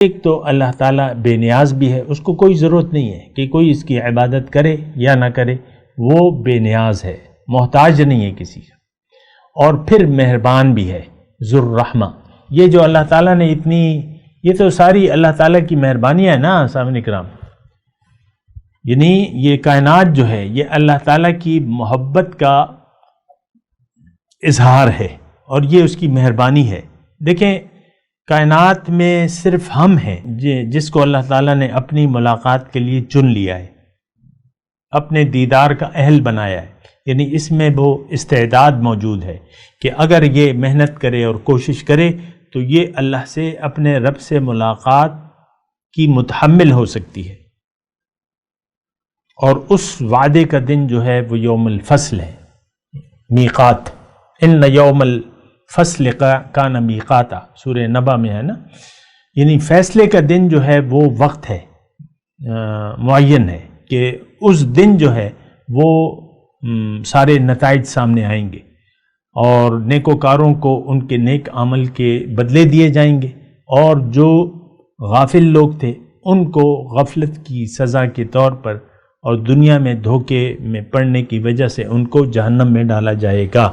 ایک تو اللہ تعالیٰ بے نیاز بھی ہے، اس کو کوئی ضرورت نہیں ہے کہ کوئی اس کی عبادت کرے یا نہ کرے، وہ بے نیاز ہے، محتاج نہیں ہے کسی کا۔ اور پھر مہربان بھی ہے، ذو الرحمہ۔ یہ جو اللہ تعالیٰ نے یہ تو ساری اللہ تعالیٰ کی مہربانیاں ہیں نا سامعین اکرام، یعنی یہ کائنات جو ہے یہ اللہ تعالیٰ کی محبت کا اظہار ہے اور یہ اس کی مہربانی ہے۔ دیکھیں کائنات میں صرف ہم ہیں جس کو اللہ تعالیٰ نے اپنی ملاقات کے لیے چن لیا ہے، اپنے دیدار کا اہل بنایا ہے، یعنی اس میں وہ استعداد موجود ہے کہ اگر یہ محنت کرے اور کوشش کرے تو یہ اللہ سے، اپنے رب سے ملاقات کی متحمل ہو سکتی ہے۔ اور اس وعدے کا دن جو ہے وہ یوم الفصل ہے، میقات، ان یوم الفصل کان میقاتا، سورہ نبا میں ہے نا، یعنی فیصلے کا دن جو ہے وہ وقت ہے، معین ہے کہ اس دن جو ہے وہ سارے نتائج سامنے آئیں گے اور نیکوکاروں کو ان کے نیک عمل کے بدلے دیے جائیں گے، اور جو غافل لوگ تھے ان کو غفلت کی سزا کے طور پر اور دنیا میں دھوکے میں پڑنے کی وجہ سے ان کو جہنم میں ڈالا جائے گا۔